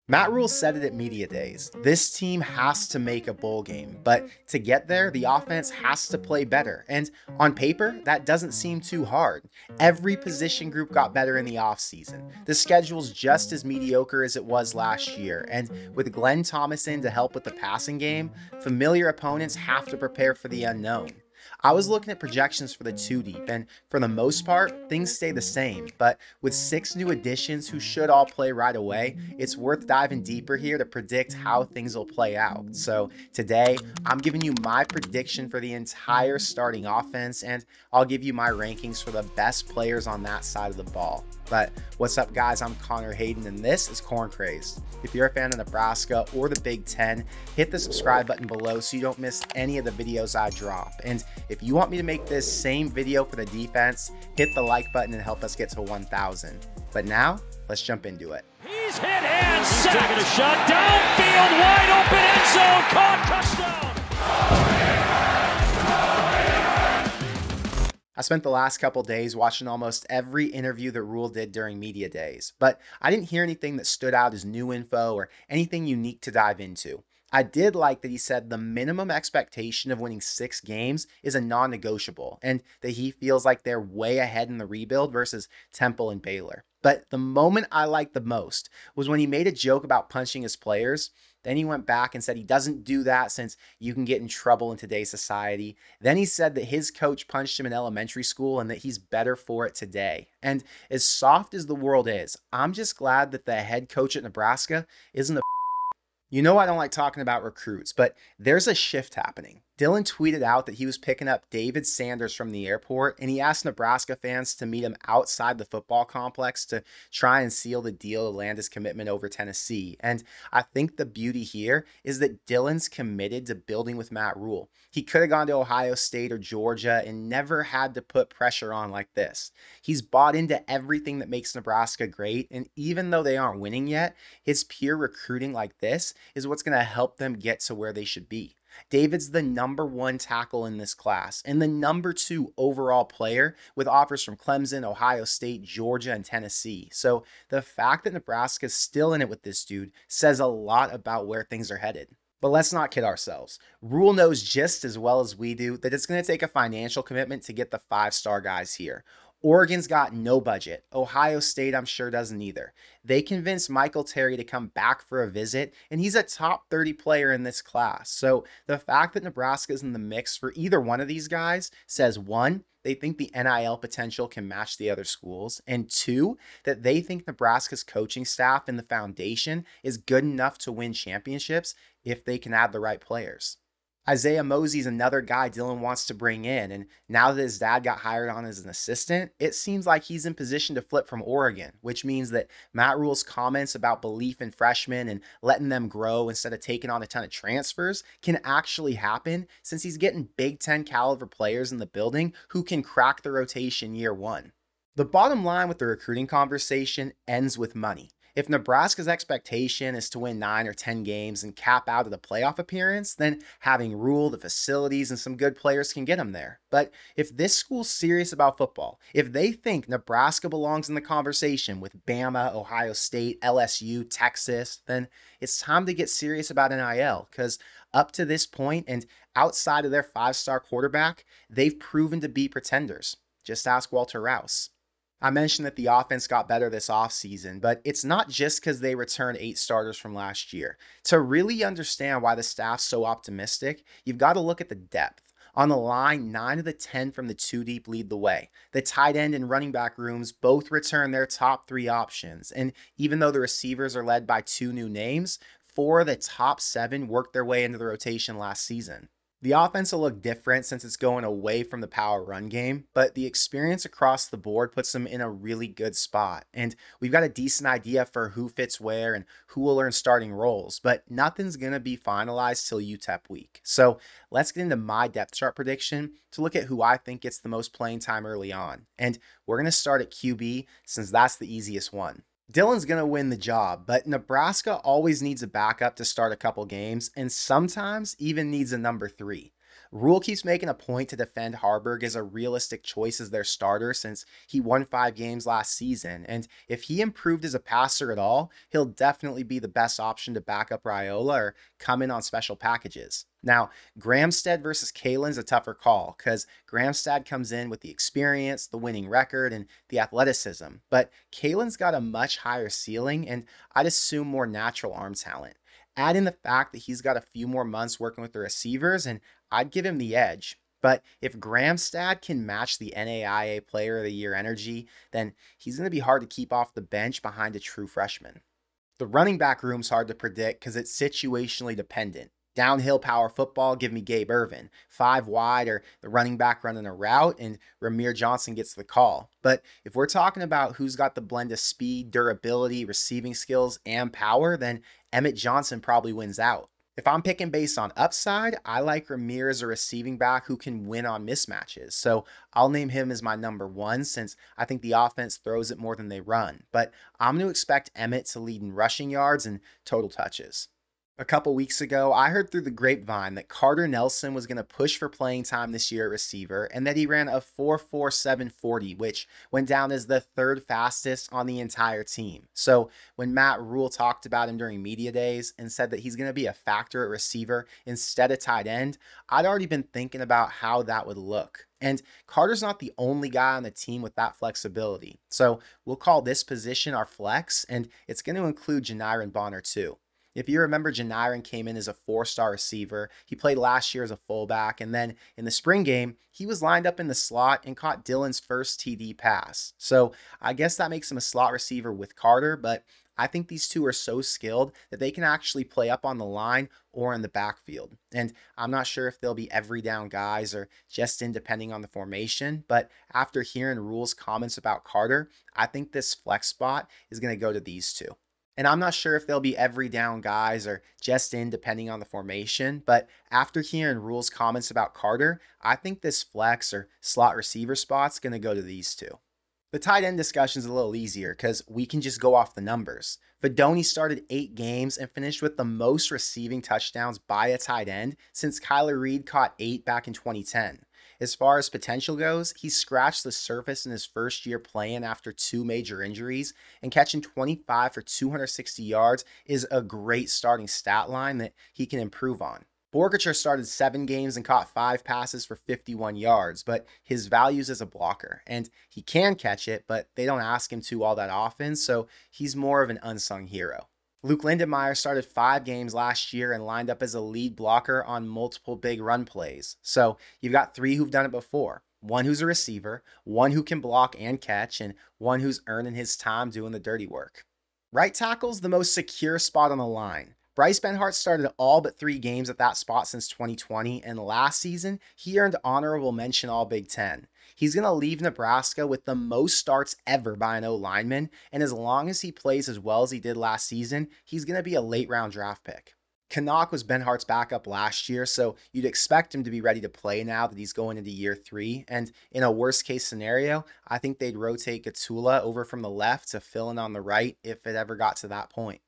Matt Rule said it at media days. This team has to make a bowl game, but to get there, the offense has to play better. And on paper, that doesn't seem too hard. Every position group got better in the offseason. The schedule's just as mediocre as it was last year, and with Glenn Thomas in to help with the passing game, familiar opponents have to prepare for the unknown. I was looking at projections for the 2-deep, and for the most part, things stay the same, but with 6 new additions who should all play right away, it's worth diving deeper here to predict how things will play out. So today, I'm giving you my prediction for the entire starting offense, and I'll give you my rankings for the best players on that side of the ball. But what's up, guys? I'm Connor Hayden, and this is Corn Crazed. If you're a fan of Nebraska or the Big Ten, hit the subscribe button below so you don't miss any of the videos I drop. And if you want me to make this same video for the defense, hit the like button and help us get to 1,000. But now, let's jump into it. He's hit and sacked. He's taking a shot downfield, wide open end zone, caught, touchdown. I spent the last couple days watching almost every interview that Rule did during media days, but I didn't hear anything that stood out as new info or anything unique to dive into. I did like that he said the minimum expectation of winning 6 games is a non-negotiable, and that he feels like they're way ahead in the rebuild versus Temple and Baylor. But the moment I liked the most was when he made a joke about punching his players. Then he went back and said he doesn't do that since you can get in trouble in today's society. Then he said that his coach punched him in elementary school and that he's better for it today. And as soft as the world is, I'm just glad that the head coach at Nebraska isn't a. You know I don't like talking about recruits, but there's a shift happening. Dylan tweeted out that he was picking up David Sanders from the airport, and he asked Nebraska fans to meet him outside the football complex to try and seal the deal to land his commitment over Tennessee. And I think the beauty here is that Dylan's committed to building with Matt Rule. He could have gone to Ohio State or Georgia and never had to put pressure on like this. He's bought into everything that makes Nebraska great, and even though they aren't winning yet, his peer recruiting like this is what's going to help them get to where they should be. David's the #1 tackle in this class and the #2 overall player with offers from Clemson, Ohio State, Georgia, and Tennessee. So the fact that Nebraska's still in it with this dude says a lot about where things are headed. But let's not kid ourselves. Rule knows just as well as we do that it's going to take a financial commitment to get the 5-star guys here. Oregon's got no budget. Ohio State, I'm sure, doesn't either. They convinced Michael Terry to come back for a visit, and he's a top 30 player in this class. So the fact that Nebraska's in the mix for either one of these guys says, 1, they think the NIL potential can match the other schools, and 2, that they think Nebraska's coaching staff and the foundation is good enough to win championships if they can add the right players. Isaiah Mosey's another guy Dylan wants to bring in, and now that his dad got hired on as an assistant, it seems like he's in position to flip from Oregon, which means that Matt Rule's comments about belief in freshmen and letting them grow instead of taking on a ton of transfers can actually happen since he's getting Big Ten caliber players in the building who can crack the rotation year 1. The bottom line with the recruiting conversation ends with money. If Nebraska's expectation is to win 9 or 10 games and cap out at a playoff appearance, then having Rule, the facilities, and some good players can get them there. But if this school's serious about football, if they think Nebraska belongs in the conversation with Bama, Ohio State, LSU, Texas, then it's time to get serious about NIL, because up to this point and outside of their 5-star quarterback, they've proven to be pretenders. Just ask Walter Rouse. I mentioned that the offense got better this offseason, but it's not just because they returned 8 starters from last year. To really understand why the staff's so optimistic, you've got to look at the depth. On the line, 9 of the 10 from the 2-deep lead the way. The tight end and running back rooms both return their top 3 options, and even though the receivers are led by 2 new names, 4 of the top 7 worked their way into the rotation last season. The offense will look different since it's going away from the power run game, but the experience across the board puts them in a really good spot. And we've got a decent idea for who fits where and who will earn starting roles, but nothing's going to be finalized till Utep week. So let's get into my depth chart prediction to look at who I think gets the most playing time early on. And we're going to start at QB since that's the easiest one. Dylan's going to win the job, but Nebraska always needs a backup to start a couple games and sometimes even needs a #3. Rule keeps making a point to defend Harburg as a realistic choice as their starter since he won 5 games last season, and if he improved as a passer at all, he'll definitely be the best option to back up Raiola or come in on special packages. Now, Gramstead versus Kalen's a tougher call because Gramstead comes in with the experience, the winning record, and the athleticism, but Kalen's got a much higher ceiling and I'd assume more natural arm talent. Add in the fact that he's got a few more months working with the receivers, and I'd give him the edge. But if Gramstad can match the NAIA Player of the Year energy, then he's going to be hard to keep off the bench behind a true freshman. The running back room's hard to predict because it's situationally dependent. Downhill power football, give me Gabe Ervin. 5 wide or the running back running a route, and Ramir Johnson gets the call. But if we're talking about who's got the blend of speed, durability, receiving skills, and power, then Emmett Johnson probably wins out. If I'm picking based on upside, I like Ramir as a receiving back who can win on mismatches. So I'll name him as my number 1 since I think the offense throws it more than they run. But I'm going to expect Emmett to lead in rushing yards and total touches. A couple weeks ago, I heard through the grapevine that Carter Nelson was going to push for playing time this year at receiver and that he ran a 4.47 40, which went down as the 3rd fastest on the entire team. So when Matt Rule talked about him during media days and said that he's going to be a factor at receiver instead of tight end, I'd already been thinking about how that would look. And Carter's not the only guy on the team with that flexibility. So we'll call this position our flex, and it's going to include Janiran Bonner too. If you remember, Janiran came in as a 4-star receiver. He played last year as a fullback, and then in the spring game, he was lined up in the slot and caught Dylan's first TD pass. So I guess that makes him a slot receiver with Carter, but I think these two are so skilled that they can actually play up on the line or in the backfield. And I'm not sure if they'll be every down guys or just in depending on the formation, but after hearing Rule's comments about Carter, I think this flex spot is going to go to these two. And I'm not sure if they'll be every down guys or just in depending on the formation, but after hearing Rule's comments about Carter, I think this flex or slot receiver spot's going to go to these two. The tight end discussion is a little easier because we can just go off the numbers. Fedoni started 8 games and finished with the most receiving touchdowns by a tight end since Kyler Reed caught 8 back in 2010. As far as potential goes, he scratched the surface in his first year playing after 2 major injuries, and catching 25 for 260 yards is a great starting stat line that he can improve on. Borkacher started 7 games and caught 5 passes for 51 yards, but his value's as a blocker, and he can catch it, but they don't ask him to all that often, so he's more of an unsung hero. Luke Lindenmeyer started 5 games last year and lined up as a lead blocker on multiple big run plays. So you've got 3 who've done it before. 1 who's a receiver, 1 who can block and catch, and 1 who's earning his time doing the dirty work. Right tackle's the most secure spot on the line. Bryce Benhart started all but 3 games at that spot since 2020, and last season, he earned honorable mention All Big Ten. He's going to leave Nebraska with the most starts ever by an O-lineman, and as long as he plays as well as he did last season, he's going to be a late-round draft pick. Canuck was Benhart's backup last year, so you'd expect him to be ready to play now that he's going into year 3, and in a worst-case scenario, I think they'd rotate Gatula over from the left to fill in on the right if it ever got to that point.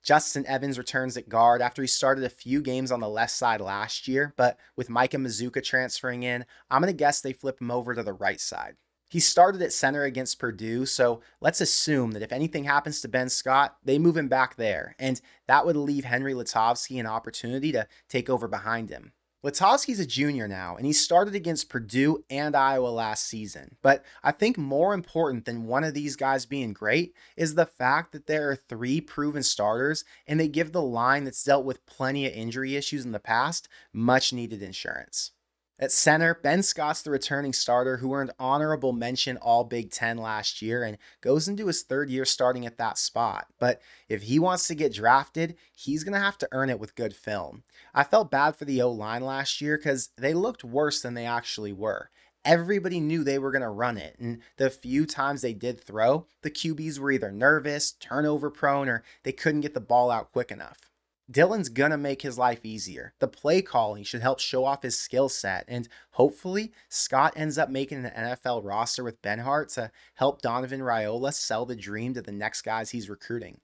Justin Evans returns at guard after he started a few games on the left side last year, but with Micah Mazuka transferring in, I'm going to guess they flip him over to the right side. He started at center against Purdue, so let's assume that if anything happens to Ben Scott, they move him back there, and that would leave Henry Lutovsky an opportunity to take over behind him. Lutovsky's a junior now, and he started against Purdue and Iowa last season. But I think more important than one of these guys being great is the fact that there are 3 proven starters, and they give the line that's dealt with plenty of injury issues in the past much needed insurance. At center, Ben Scott's the returning starter who earned honorable mention All Big Ten last year and goes into his 3rd year starting at that spot. But if he wants to get drafted, he's going to have to earn it with good film. I felt bad for the O-line last year because they looked worse than they actually were. Everybody knew they were going to run it, and the few times they did throw, the QBs were either nervous, turnover prone, or they couldn't get the ball out quick enough. Dylan's gonna make his life easier. The play calling should help show off his skill set, and hopefully Scott ends up making an NFL roster with Benhart to help Donovan Raiola sell the dream to the next guys he's recruiting.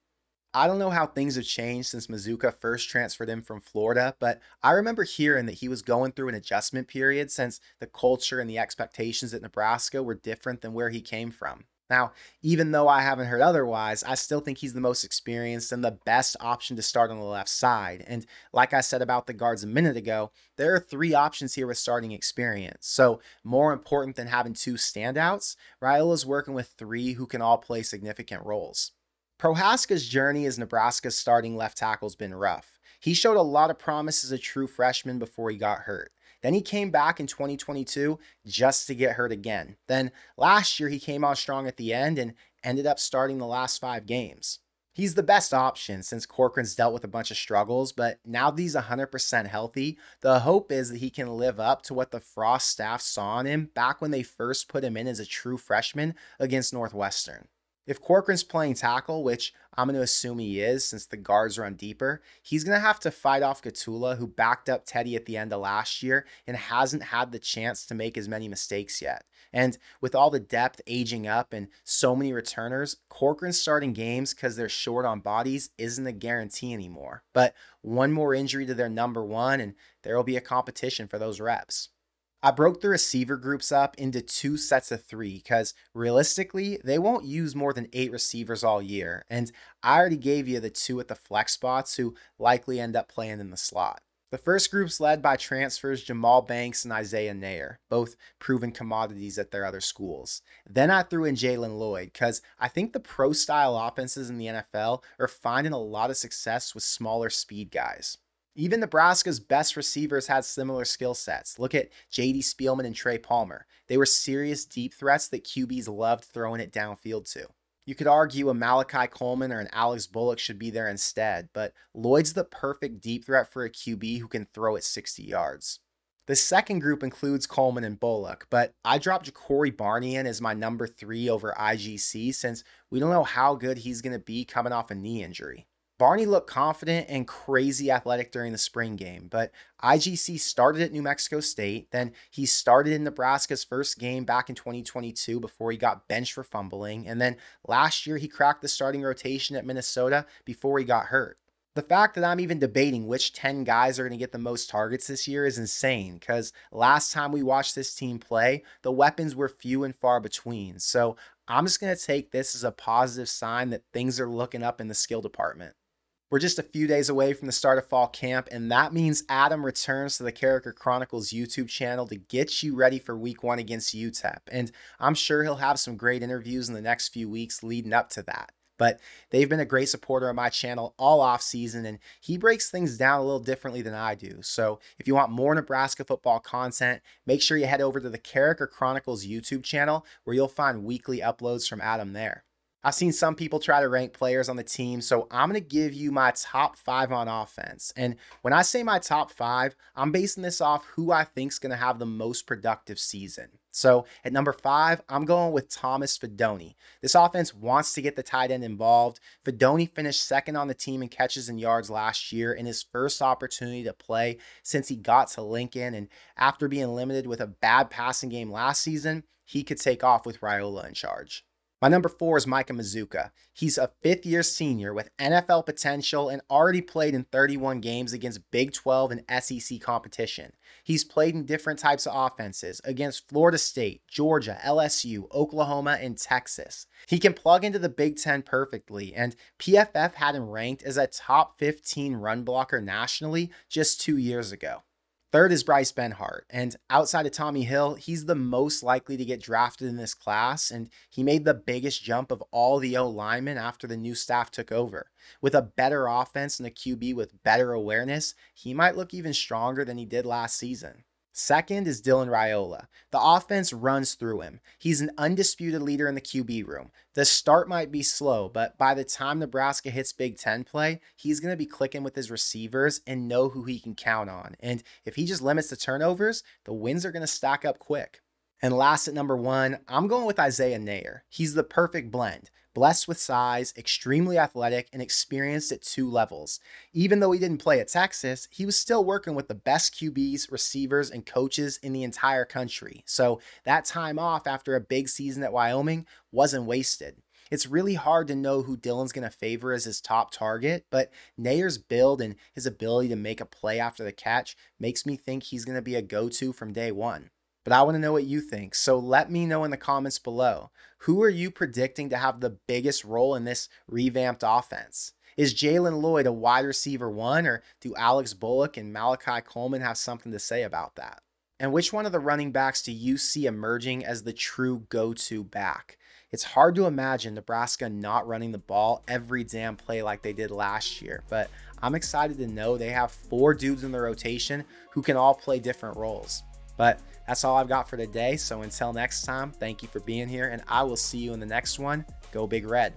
I don't know how things have changed since Mazuka first transferred in from Florida, but I remember hearing that he was going through an adjustment period since the culture and the expectations at Nebraska were different than where he came from. Now, even though I haven't heard otherwise, I still think he's the most experienced and the best option to start on the left side. And like I said about the guards a minute ago, there are three options here with starting experience. So, more important than having two standouts, Raiola's working with three who can all play significant roles. Prohaska's journey as Nebraska's starting left tackle has been rough. He showed a lot of promise as a true freshman before he got hurt. Then he came back in 2022 just to get hurt again. Then last year he came on strong at the end and ended up starting the last 5 games. He's the best option since Corcoran's dealt with a bunch of struggles, but now that he's 100% healthy, the hope is that he can live up to what the Frost staff saw in him back when they first put him in as a true freshman against Northwestern. If Corcoran's playing tackle, which I'm going to assume he is since the guards run deeper, he's going to have to fight off Gatula, who backed up Teddy at the end of last year and hasn't had the chance to make as many mistakes yet. And with all the depth aging up and so many returners, Corcoran starting games because they're short on bodies isn't a guarantee anymore. But one more injury to their number one and there will be a competition for those reps. I broke the receiver groups up into 2 sets of 3 because realistically, they won't use more than 8 receivers all year, and I already gave you the 2 at the flex spots who likely end up playing in the slot. The first group's led by transfers Jamal Banks and Isaiah Nair, both proven commodities at their other schools. Then I threw in Jalen Lloyd because I think the pro-style offenses in the NFL are finding a lot of success with smaller speed guys. Even Nebraska's best receivers had similar skill sets. Look at J.D. Spielman and Trey Palmer. They were serious deep threats that QBs loved throwing it downfield to. You could argue a Malachi Coleman or an Alex Bullock should be there instead, but Lloyd's the perfect deep threat for a QB who can throw it 60 yards. The second group includes Coleman and Bullock, but I dropped Ja'Cory Barney in as my number 3 over IGC since we don't know how good he's going to be coming off a knee injury. Barney looked confident and crazy athletic during the spring game, but IGC started at New Mexico State, then he started in Nebraska's first game back in 2022 before he got benched for fumbling, and then last year he cracked the starting rotation at Minnesota before he got hurt. The fact that I'm even debating which 10 guys are going to get the most targets this year is insane, because last time we watched this team play, the weapons were few and far between, so I'm just going to take this as a positive sign that things are looking up in the skill department. We're just a few days away from the start of fall camp, and that means Adam returns to the Character Chronicles YouTube channel to get you ready for week 1 against Utep, and I'm sure he'll have some great interviews in the next few weeks leading up to that. But they've been a great supporter of my channel all off season, and he breaks things down a little differently than I do. So if you want more Nebraska football content, make sure you head over to the Character Chronicles YouTube channel where you'll find weekly uploads from Adam there. I've seen some people try to rank players on the team, so I'm going to give you my top 5 on offense. And when I say my top 5, I'm basing this off who I think is going to have the most productive season. So at number 5, I'm going with Thomas Fidone. This offense wants to get the tight end involved. Fidone finished second on the team in catches and yards last year in his first opportunity to play since he got to Lincoln. And after being limited with a bad passing game last season, he could take off with Raiola in charge. My number 4 is Micah Mazuka. He's a 5th-year senior with NFL potential and already played in 31 games against Big 12 and SEC competition. He's played in different types of offenses against Florida State, Georgia, LSU, Oklahoma, and Texas. He can plug into the Big 10 perfectly, and PFF had him ranked as a top 15 run blocker nationally just 2 years ago. Third is Bryce Benhart, and outside of Tommy Hill, he's the most likely to get drafted in this class, and he made the biggest jump of all the O-linemen after the new staff took over. With a better offense and a QB with better awareness, he might look even stronger than he did last season. Second is Dylan Raiola. The offense runs through him. He's an undisputed leader in the QB room. The start might be slow, but by the time Nebraska hits Big 10 play, he's going to be clicking with his receivers and know who he can count on. And if he just limits the turnovers, the wins are going to stack up quick. And last at number 1, I'm going with Isaiah Nair. He's the perfect blend. Blessed with size, extremely athletic, and experienced at 2 levels. Even though he didn't play at Texas, he was still working with the best QBs, receivers, and coaches in the entire country. So that time off after a big season at Wyoming wasn't wasted. It's really hard to know who Dillon's going to favor as his top target, but Nayer's build and his ability to make a play after the catch makes me think he's going to be a go-to from day one. But I want to know what you think, so let me know in the comments below. Who are you predicting to have the biggest role in this revamped offense? Is Jalen Lloyd a wide receiver one, or do Alex Bullock and Malachi Coleman have something to say about that? And which one of the running backs do you see emerging as the true go-to back? It's hard to imagine Nebraska not running the ball every damn play like they did last year, but I'm excited to know they have 4 dudes in the rotation who can all play different roles. But that's all I've got for today, so until next time, thank you for being here, and I will see you in the next one. Go Big Red.